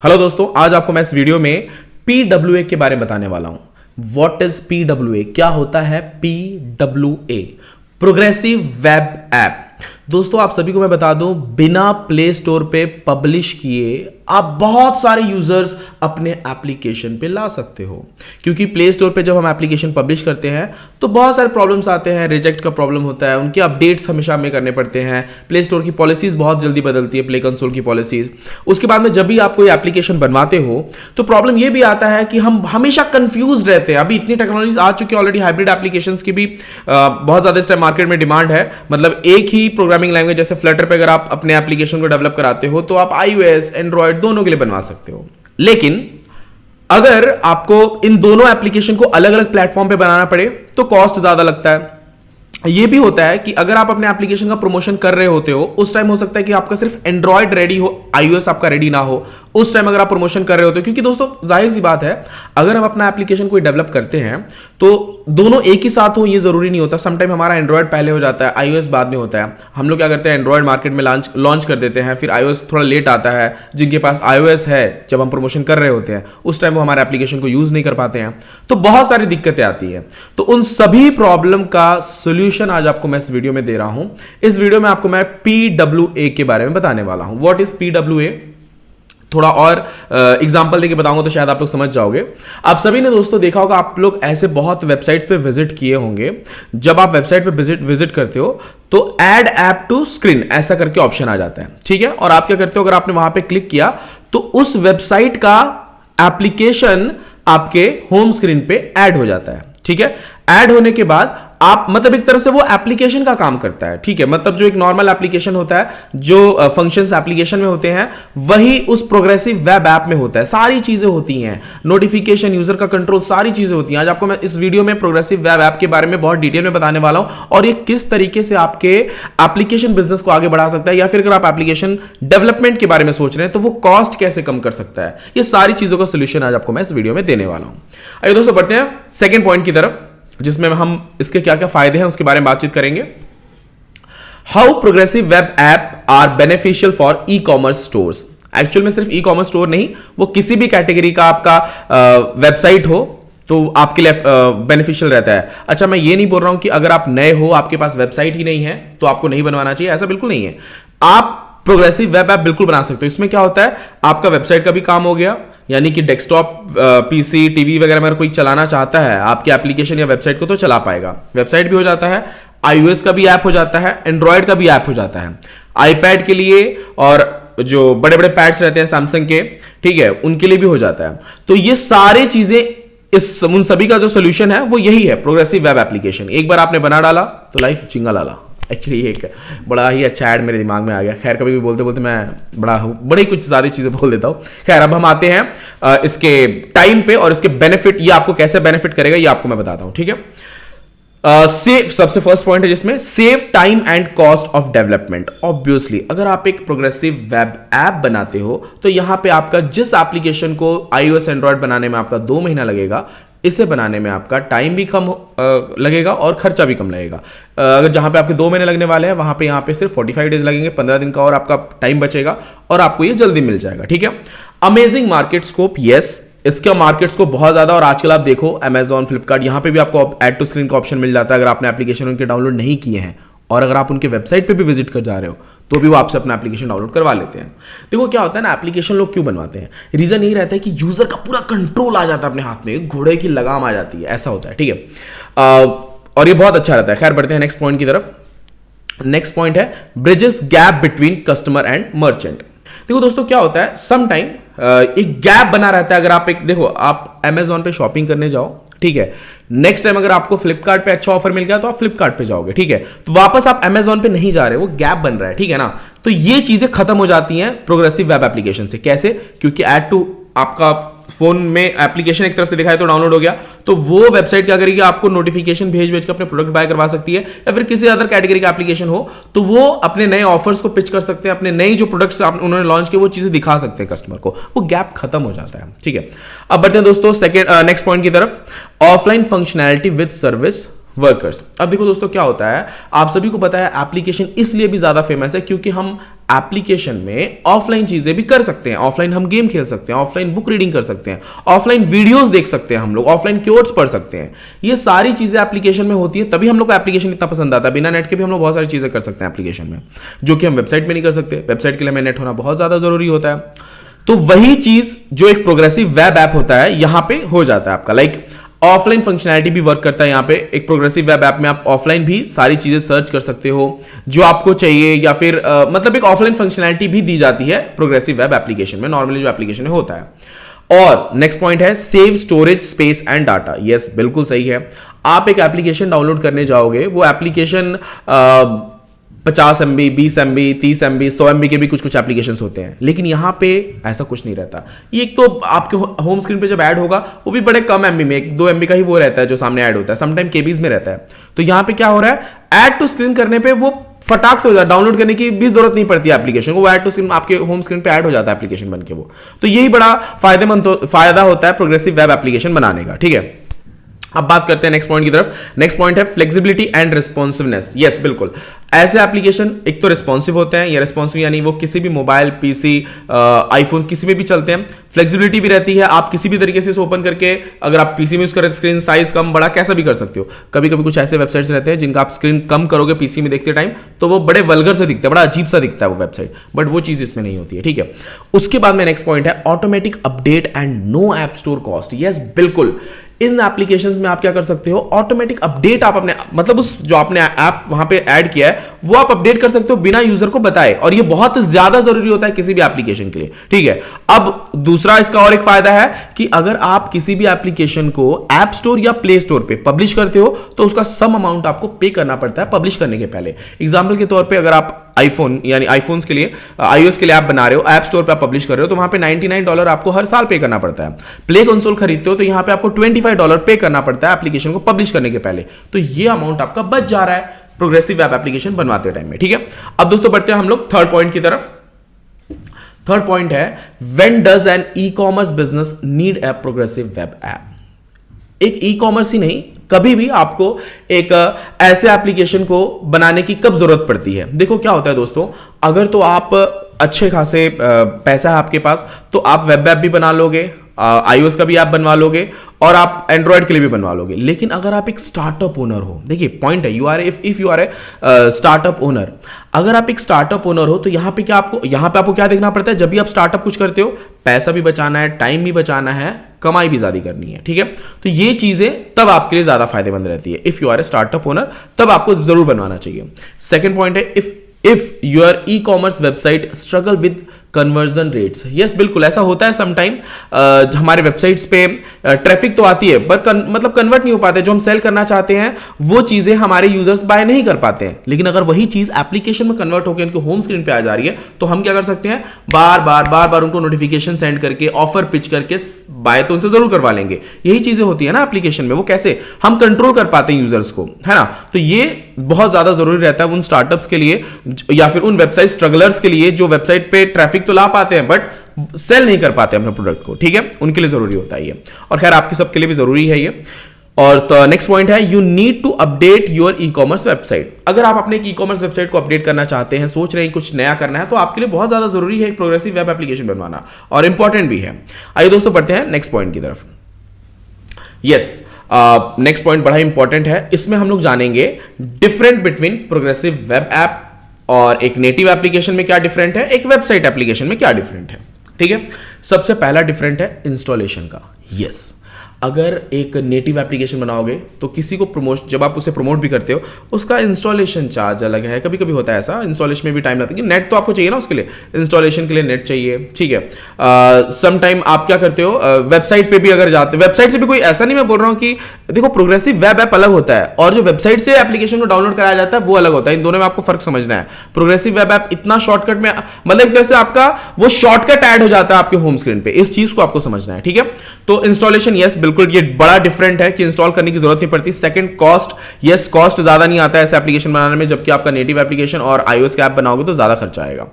Hello दोस्तों, आज आपको मैं इस वीडियो में PWA के बारे में बताने वाला हूं। What is PWA? क्या होता है PWA? Progressive web app. दोस्तों, आप सभी को मैं बता दूं, बिना प्ले स्टोर पे पब्लिश किए आप बहुत सारे यूजर्स अपने एप्लीकेशन पे ला सकते हो। क्योंकि प्ले स्टोर पे जब हम एप्लीकेशन पब्लिश करते हैं तो बहुत सारे प्रॉब्लम्स आते हैं। रिजेक्ट का प्रॉब्लम होता है, उनके अपडेट्स हमेशा हमें करने पड़ते हैं। प्ले स्टोर की पॉलिसीज बहुत जल्दी बदलती है, प्ले कंसोल की पॉलिसीज। उसके बाद में जब भी आप कोई एप्लीकेशन बनवाते हो तो प्रॉब्लम यह भी आता है कि हम हमेशा कंफ्यूज रहते हैं। अभी इतनी टेक्नोलॉजीज आ चुकी है ऑलरेडी, हाइब्रिड एप्लीकेशंस की भी बहुत ज्यादा इस टाइम मार्केट में डिमांड है। मतलब एक ही प्रोग्रामिंग लैंग्वेज जैसे फ्लटर पे अगर आप अपने एप्लीकेशन को डेवलप कराते हो तो आप iOS, Android दोनों के लिए बनवा सकते हो। लेकिन अगर आपको इन दोनों एप्लीकेशन को अलग अलग प्लेटफॉर्म पे बनाना पड़े तो कॉस्ट ज्यादा लगता है। ये भी होता है कि अगर आप अपने एप्लीकेशन का प्रमोशन कर रहे होते हो, उस टाइम हो सकता है कि आपका सिर्फ एंड्रॉयड रेडी हो, iOS आपका रेडी ना हो। उस टाइम अगर आप प्रमोशन कर रहे होते हो, क्योंकि दोस्तों जाहिर सी बात है, अगर हम अपना एप्लीकेशन कोई डेवलप करते हैं तो दोनों एक ही साथ हो ये जरूरी नहीं होता। समटाइम हमारा एंड्रॉयड पहले हो जाता है, iOS बाद में होता है। हम लोग क्या करते हैं, एंड्रॉयड मार्केट में लॉन्च कर देते हैं, फिर iOS थोड़ा लेट आता है। जिनके पास iOS है, जब हम प्रमोशन कर रहे होते हैं उस टाइम वो हमारे एप्लीकेशन को यूज नहीं कर पाते हैं, तो बहुत सारी दिक्कतें आती है। तो उन सभी प्रॉब्लम का सोल्यूशन आज आपको मैं इस वीडियो में दे रहा हूं। इस वीडियो में आपको मैं PWA के बारे में बताने वाला हूं। What is PWA? थोड़ा और एग्जांपल देके बताऊंगा तो शायद आप लोग समझ जाओगे। आप सभी ने दोस्तों देखा होगा, आप लोग ऐसे बहुत वेबसाइट्स पे विजिट किए होंगे। जब आप वेबसाइट पे विजिट करते हो तो ऐड ऐप टू स्क्रीन ऐसा करके ऑप्शन आ जाता है, ठीक है। और आप क्या करते हो, अगर आपने वहां पे क्लिक किया तो उस वेबसाइट का एप्लीकेशन आपके होम स्क्रीन पे ऐड हो जाता है, ठीक है। ऐड होने के बाद आप मतलब एक तरह से वो एप्लीकेशन का काम करता है, ठीक है। मतलब जो एक नॉर्मल एप्लीकेशन होता है, जो फंक्शंस एप्लीकेशन में होते हैं, वही उस प्रोग्रेसिव वेब ऐप में होता है। सारी चीजें होती हैं, नोटिफिकेशन, यूजर का कंट्रोल, सारी चीजें होती हैं। आज आपको मैं इस वीडियो में प्रोग्रेसिव वेब ऐप के बारे में बहुत डिटेल में बताने वाला हूं, और ये किस तरीके से आपके एप्लीकेशन बिजनेस को आगे बढ़ा सकता है, या फिर अगर आप एप्लीकेशन डेवलपमेंट के बारे में सोच रहे हैं तो वो कॉस्ट कैसे कम कर सकता है। ये सारी चीजों का सोल्यूशन आज आपको मैं इस वीडियो में देने वाला हूं। आइए दोस्तों, बढ़ते हैं सेकेंड पॉइंट की तरफ, जिसमें हम इसके क्या क्या फायदे हैं उसके बारे में बातचीत करेंगे। How progressive web app are beneficial for e commerce stores. Actual में सिर्फ ई कॉमर्स स्टोर नहीं, वो किसी भी कैटेगरी का आपका वेबसाइट हो तो आपके लिए बेनिफिशियल रहता है। अच्छा, मैं ये नहीं बोल रहा हूं कि अगर आप नए हो, आपके पास वेबसाइट ही नहीं है तो आपको नहीं बनवाना चाहिए, ऐसा बिल्कुल नहीं है। आप प्रोग्रेसिव वेब ऐप बिल्कुल बना सकते हो। इसमें क्या होता है, आपका वेबसाइट का भी काम हो गया, यानी कि डेस्कटॉप, पीसी, टीवी वगैरह में अगर कोई चलाना चाहता है आपकी एप्लीकेशन या वेबसाइट को तो चला पाएगा। वेबसाइट भी हो जाता है, iOS का भी ऐप हो जाता है, एंड्रॉयड का भी ऐप हो जाता है, आईपैड के लिए और जो बड़े बड़े पैड्स रहते हैं सैमसंग के, ठीक है, उनके लिए भी हो जाता है। तो ये सारी चीजें, उन सभी का जो सोल्यूशन है वो यही है, प्रोग्रेसिव वेब एप्लीकेशन। एक बार आपने बना डाला तो लाइफ चिंगा लाला। एक्चुअली एक बड़ा ही अच्छा ऐड मेरे दिमाग में आ गया। खैर, कभी भी बोलते बोलते मैं बड़े कुछ सारी चीजें बोल देता हूँ। खैर, अब हम आते हैं इसके टाइम पे, और इसके बेनिफिट, ये आपको कैसे बेनिफिट करेगा ये आपको मैं बताता हूँ, ठीक है। सेव, सबसे फर्स्ट पॉइंट है जिसमें save time and cost of development. Obviously अगर आप एक प्रोग्रेसिव वेब ऐप बनाते हो तो यहां पे आपका जिस एप्लीकेशन को iOS, Android बनाने में आपका 2 महीना लगेगा, इसे बनाने में आपका टाइम भी कम लगेगा और खर्चा भी कम लगेगा। अगर जहां पे आपके 2 महीने लगने वाले हैं, वहां पे यहाँ पे सिर्फ 45 डेज लगेंगे, 15 दिन का और आपका टाइम बचेगा और आपको ये जल्दी मिल जाएगा, ठीक है। अमेजिंग मार्केट स्कोप, यस, इसका मार्केट स्कोप बहुत ज्यादा। और आजकल आप देखो Amazon, फ्लिपकार्ट, यहां पे भी आपको ऐड टू स्क्रीन का ऑप्शन मिल जाता है अगर आपने एप्लीकेशन उनके डाउनलोड नहीं किए हैं, और अगर आप उनके वेबसाइट पे भी विजिट कर जा रहे हो तो भी वो आपसे अपना एप्लीकेशन डाउनलोड करवा लेते हैं। देखो क्या होता है ना, एप्लीकेशन लोग क्यों बनवाते हैं, रीजन यही रहता है कि यूजर का पूरा कंट्रोल आ जाता है अपने हाथ में, एक घोड़े की लगाम आ जाती है, ऐसा होता है, ठीक है। और ये बहुत अच्छा रहता है। खैर, बढ़ते हैं नेक्स्ट पॉइंट की तरफ। नेक्स्ट पॉइंट है bridges gap between customer and merchant. देखो दोस्तों, क्या होता है, सम टाइम एक गैप बना रहता है। अगर आप देखो, आप Amazon पे शॉपिंग करने जाओ, ठीक है, नेक्स्ट टाइम अगर आपको फ्लिपकार्ट पे अच्छा ऑफर मिल गया तो आप फ्लिपकार्ट पे जाओगे, ठीक है, तो वापस आप Amazon पे नहीं जा रहे, वो गैप बन रहा है, ठीक है ना। तो ये चीजें खत्म हो जाती हैं प्रोग्रेसिव वेब एप्लीकेशन से। कैसे? क्योंकि ऐड टू आपका फोन में एप्लीकेशन एक तरफ से दिखाए तो डाउनलोड हो गया, तो वो वेबसाइट क्या करेगी, आपको नोटिफिकेशन भेज के अपने प्रोडक्ट बाय करवा सकती है। या फिर किसी अदर कैटेगरी का एप्लीकेशन हो तो वो अपने नए ऑफर्स को पिच कर सकते हैं, अपने नए जो प्रोडक्ट्स उन्होंने लॉन्च किए वो चीजें दिखा सकते हैं कस्टमर को। वो गैप खत्म हो जाता है, ठीक है। अब बढ़ते हैं दोस्तों नेक्स्ट पॉइंट की तरफ, offline functionality with service workers. अब देखो दोस्तों क्या होता है, आप सभी को पता है एप्लीकेशन इसलिए भी ज्यादा फेमस है क्योंकि हम एप्लीकेशन में ऑफलाइन चीजें भी कर सकते हैं। ऑफलाइन हम गेम खेल सकते हैं, ऑफलाइन बुक रीडिंग कर सकते हैं, ऑफलाइन वीडियोस देख सकते हैं, हम लोग ऑफलाइन कोड्स पढ़ सकते हैं। ये सारी चीजें एप्लीकेशन में होती है, तभी हम लोग को एप्लीकेशन इतना पसंद आता है। बिना नेट के भी हम लोग बहुत सारी चीजें कर सकते हैं एप्लीकेशन में, जो कि हम वेबसाइट में नहीं कर सकते। वेबसाइट के लिए हमें नेट होना बहुत ज्यादा जरूरी होता है। तो वही चीज जो एक प्रोग्रेसिव वेब ऐप होता है यहां पे हो जाता है आपका। लाइक ऑफलाइन फंक्शनैलिटी भी वर्क करता है यहाँ पे। एक प्रोग्रेसिव वेब ऐप में आप ऑफलाइन भी सारी चीजें सर्च कर सकते हो जो आपको चाहिए, या फिर मतलब एक ऑफलाइन फंक्शनैलिटी भी दी जाती है प्रोग्रेसिव वेब एप्लीकेशन में, नॉर्मली जो एप्लीकेशन में होता है। और नेक्स्ट पॉइंट है save storage space and data. Yes, बिल्कुल सही है। आप एक एप्लीकेशन डाउनलोड करने जाओगे, वो application 50 MB, 20 MB, 30 MB, 100 MB के भी कुछ एप्लीकेशंस होते हैं, लेकिन यहां पे ऐसा कुछ नहीं रहता। ये एक तो आपके होम स्क्रीन पे जब ऐड होगा वो भी बड़े कम MB में, 2 MB का ही वो रहता है जो सामने ऐड होता है, समटाइम KBs में रहता है। तो यहां पे क्या हो रहा है, ऐड टू स्क्रीन करने पे वो फटाक से हो जाता है, डाउनलोड करने की भी जरूरत नहीं पड़ती है एप्लीकेशन को, वो ऐड टू स्क्रीन आपके होम स्क्रीन पे ऐड हो जाता है एप्लीकेशन बन के वो। तो यही बड़ा फायदा होता है प्रोग्रेसिव वेब एप्लीकेशन बनाने का। ठीक है, अब बात करते हैं नेक्स्ट पॉइंट की तरफ। नेक्स्ट पॉइंट है फ्लेक्सिबिलिटी एंड रिस्पॉन्सिवनेस। यस, बिल्कुल। ऐसे एप्लीकेशन एक तो रिस्पॉन्सिव होते हैं, या रिस्पॉन्सिव यानी वो किसी भी मोबाइल, पीसी, आईफोन किसी में भी चलते हैं। फ्लेक्सिबिलिटी भी रहती है, आप किसी भी तरीके से इसे ओपन करके, अगर आप पीसी में यूज करें स्क्रीन साइज कम बड़ा कैसा भी कर सकते हो। कभी कभी कुछ ऐसे वेबसाइट्स रहते हैं जिनका आप स्क्रीन कम करोगे पीसी में देखते टाइम तो वो बड़े वल्गर से दिखते हैं, बड़ा अजीब सा दिखता है वो वेबसाइट, बट वो चीज इसमें नहीं होती है। ठीक है, उसके बाद में नेक्स्ट पॉइंट है automatic update and no app store cost. Yes, बिल्कुल। इन एप्लीकेशंस में आप क्या कर सकते हो, ऑटोमेटिक अपडेट आप अपने मतलब उस जो आपने ऐप वहां पे ऐड किया है वो आप अपडेट कर सकते हो बिना यूजर को बताए, और ये बहुत ज्यादा जरूरी होता है किसी भी एप्लीकेशन के लिए। ठीक है, अब दूसरा इसका और एक फायदा है कि अगर आप किसी भी एप्लीकेशन को ऐप स्टोर या प्ले स्टोर पे पब्लिश करते हो तो उसका सम अमाउंट आपको पे करना पड़ता है पब्लिश करने के पहले। एग्जाम्पल के तौर पे अगर आप आईफोन यानी आईफोन्स के लिए iOS के लिए ऐप बना रहे हो, ऐप स्टोर पे आप पब्लिश कर रहे हो, तो वहां पे $99 आपको हर साल पे करना पड़ता है। प्ले कंसोल खरीदते हो तो यहां पे आपको $25 पे करना पड़ता है एप्लीकेशन को पब्लिश करने के पहले। तो ये अमाउंट आपका बच जा रहा है प्रोग्रेसिव वेब एप्लीकेशन बनवाते टाइम में। ठीक है, अब दोस्तों बढ़ते हैं हम लोग थर्ड पॉइंट की तरफ। थर्ड पॉइंट है when does an e commerce business need a progressive web app. एक ई कॉमर्स ही नहीं, कभी भी आपको एक ऐसे एप्लीकेशन को बनाने की कब जरूरत पड़ती है। देखो क्या होता है दोस्तों, अगर तो आप अच्छे खासे पैसा है आपके पास तो आप वेब ऐप भी बना लोगे, iOS का भी ऐप बनवा लोगे, और आप एंड्रॉयड के लिए भी बनवा लोगे। लेकिन अगर आप एक स्टार्टअप ओनर हो, देखिए पॉइंट है, if you are a startup owner, अगर आप एक स्टार्टअप ओनर हो तो यहां पे आपको क्या देखना पड़ता है, जब भी आप स्टार्टअप कुछ करते हो पैसा भी बचाना है, टाइम भी बचाना है, कमाई भी ज्यादा करनी है। ठीक है, तो ये चीजें तब आपके लिए ज्यादा फायदेमंद रहती है। If you are a startup owner तब आपको जरूर बनवाना चाहिए। सेकेंड पॉइंट है if your e commerce website struggle with conversion rates. Yes, बिल्कुल ऐसा होता है समटाइम। हमारे वेबसाइट्स पे ट्रैफिक तो आती है पर मतलब कन्वर्ट नहीं हो पाते, जो हम सेल करना चाहते हैं वो चीजें हमारे यूजर्स बाय नहीं कर पाते हैं। लेकिन अगर वही चीज एप्लीकेशन में कन्वर्ट होकर उनके होम स्क्रीन पे आ जा रही है तो हम क्या कर सकते हैं, बार बार उनको नोटिफिकेशन सेंड करके, ऑफर पिच करके बाय तो उनसे जरूर करवा लेंगे। यही चीजें होती है ना एप्लीकेशन में, वो कैसे हम कंट्रोल कर पाते हैं यूजर्स को, है ना। तो ये बहुत ज्यादा जरूरी रहता है उन स्टार्टअप्स के लिए या फिर उन वेबसाइट स्ट्रगलर्स के लिए जो वेबसाइट पे ट्रैफिक तो ला पाते हैं बट सेल नहीं कर पाते अपने प्रोडक्ट को। ठीक है, उनके लिए जरूरी होता है ये, और खैर आपके सबके लिए भी जरूरी है ये। और तो नेक्स्ट पॉइंट है you need to update your e commerce website. अगर आप अपने ई कॉमर्स वेबसाइट को अपडेट करना चाहते हैं, सोच रहे हैं कुछ नया करना है, तो आपके लिए बहुत ज्यादा जरूरी है एक प्रोग्रेसिव वेब एप्लीकेशन बनवाना, और इंपॉर्टेंट भी है। आइए दोस्तों बढ़ते हैं नेक्स्ट पॉइंट की तरफ। यस, नेक्स्ट पॉइंट बड़ा इंपॉर्टेंट है, इसमें हम लोग जानेंगे different between progressive web app और एक नेटिव एप्लीकेशन में क्या डिफरेंट है, एक वेबसाइट एप्लीकेशन में क्या डिफरेंट है। ठीक है, सबसे पहला डिफरेंट है इंस्टॉलेशन का। यस, अगर एक नेटिव एप्लीकेशन बनाओगे तो किसी को जब आप उसे प्रमोट भी करते हो उसका इंस्टॉलेशन चार्ज अलग है। कभी कभी होता है ऐसा, इंस्टॉलेशन में भी टाइम लगता है, नेट तो आपको चाहिए ना उसके लिए, इंस्टॉलेशन के लिए नेट चाहिए। ठीक है, सम टाइम आप क्या करते हो, वेबसाइट पे भी अगर जाते हो, वेबसाइट से भी कोई ऐसा नहीं मैं बोल रहा हूं कि देखो प्रोग्रेसिव वेब ऐप अलग होता है और जो वेबसाइट से एप्लीकेशन को डाउनलोड कराया जाता है वो अलग होता है। इन दोनों में आपको फर्क समझना है। प्रोग्रेसिव वेब ऐप इतना शॉर्टकट में, मतलब एक तरह से आपका वो शॉर्टकट ऐड हो जाता है आपके होम स्क्रीन पे, इस चीज को आपको समझना है। ठीक है, तो इंस्टॉलेशन यस बिल्कुल ये बड़ा डिफरेंट है कि इंस्टॉल करने की जरूरत नहीं पड़ती। सेकंड कॉस्ट, यस कॉस्ट ज्यादा नहीं आता है ऐसे एप्लीकेशन बनाने में, जबकि आपका नेटिव एप्लीकेशन और iOS का ऐप बनाओगे तो ज्यादा खर्चा आएगा।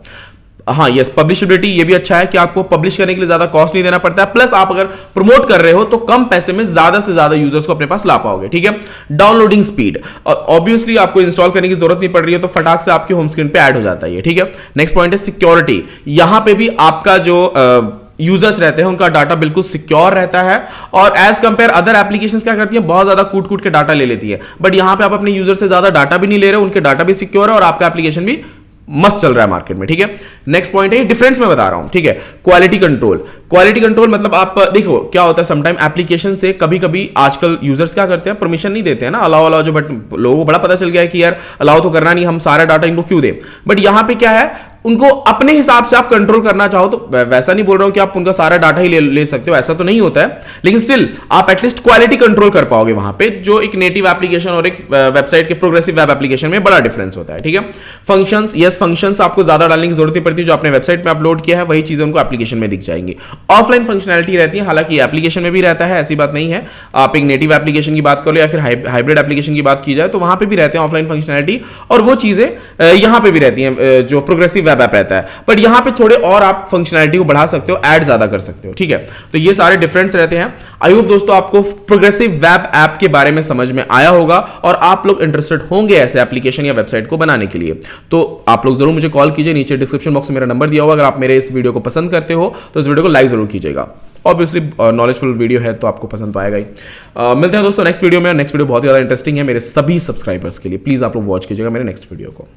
हाँ यस, पब्लिशबिलिटी ये भी अच्छा है कि आपको पब्लिश करने के लिए ज्यादा कॉस्ट नहीं देना पड़ता है, प्लस आप अगर प्रमोट कर रहे हो तो कम पैसे में ज्यादा से ज्यादा यूजर्स को अपने पास ला पाओगे, ठीक है। डाउनलोडिंग स्पीड, ऑब्वियसली आपको इंस्टॉल करने की जरूरत नहीं पड़ रही है, तो फटाक से आपके होम स्क्रीन पे ऐड हो जाता है, ठीक है। नेक्स्ट पॉइंट है सिक्योरिटी। यहां पे भी आपका जो यूजर्स रहते हैं उनका डाटा बिल्कुल सिक्योर रहता है, और एज कंपेयर अदर एप्लीकेशंस क्या करती हैं, बहुत ज्यादा कूट कूट के डाटा ले लेती है, बट यहां पे आप अपने यूजर से ज्यादा डाटा भी नहीं ले रहे हो, उनके डाटा भी सिक्योर है और आपका एप्लीकेशन भी मस्त चल रहा है मार्केट में, ठीक है। नेक्स्ट पॉइंट है डिफरेंस मैं बता रहा हूं, ठीक है। Quality control. क्वालिटी कंट्रोल मतलब आप देखो क्या होता है, समटाइम एप्लीकेशन से कभी कभी आजकल यूजर्स क्या करते हैं, परमिशन नहीं देते हैं ना, अलाउ अलाउ जो, बट लोगों को बड़ा पता चल गया है कि यार अलाउ तो करना नहीं, हम सारा डाटा इनको क्यों दें। बट यहां पे क्या है, उनको अपने हिसाब से आप कंट्रोल करना चाहो तो, वैसा नहीं बोल रहा हूं कि आप उनका सारा डाटा ही ले सकते हो, ऐसा तो नहीं होता है, लेकिन स्टिल आप एटलीस्ट क्वालिटी कंट्रोल कर पाओगे वहां पे, जो एक नेटिव एप्लीकेशन और एक वेबसाइट के प्रोग्रेसिव वेब एप्लीकेशन में बड़ा डिफरेंस होता है, ठीक है। फंक्शंस, यस फंक्शंस आपको ज्यादा डालने की जरूरत नहीं पड़ती, जो आपने वेबसाइट में अपलोड किया है वही चीजें उनको एप्लीकेशन में दिख जाएंगी। ऑफलाइन फंक्शनैलिटी रहती है, हालांकि एप्लीकेशन में भी रहता है, ऐसी बात नहीं है। आप एक नेटिव एप्लीकेशन की बात कर लो या फिर हाइब्रिड एप्लीकेशन की बात की जाए तो वहां पे भी रहते हैं ऑफलाइन फंक्शनैलिटी, और वो चीजें यहां पे भी रहती हैं जो प्रोग्रेसिव वेब ऐप रहता है, बट यहां पे थोड़े और आप फंक्शनैलिटी को बढ़ा सकते हो, ऐड ज्यादा कर सकते हो, ठीक है। तो ये सारे डिफरेंस रहते हैं। आई होप दोस्तों आपको प्रोग्रेसिव वेब ऐप के बारे में समझ में आया होगा और आप लोग इंटरेस्टेड होंगे ऐसे एप्लीकेशन या वेबसाइट को बनाने के लिए, तो आप लोग जरूर मुझे कॉल कीजिए, नीचे डिस्क्रिप्शन बॉक्स में मेरा नंबर दिया होगा। अगर आप मेरे इस वीडियो को पसंद करते हो तो इस वीडियो को लाइक जरूर कीजिएगा, ऑब्वियसली नॉलेजफुल वीडियो है तो आपको पसंद तो आएगा ही। मिलते हैं दोस्तों नेक्स्ट वीडियो में। नेक्स्ट वीडियो बहुत ज्यादा इंटरेस्टिंग है मेरे सभी सब्सक्राइबर्स के लिए, प्लीज आप लोग वॉच कीजिएगा मेरे नेक्स्ट वीडियो को।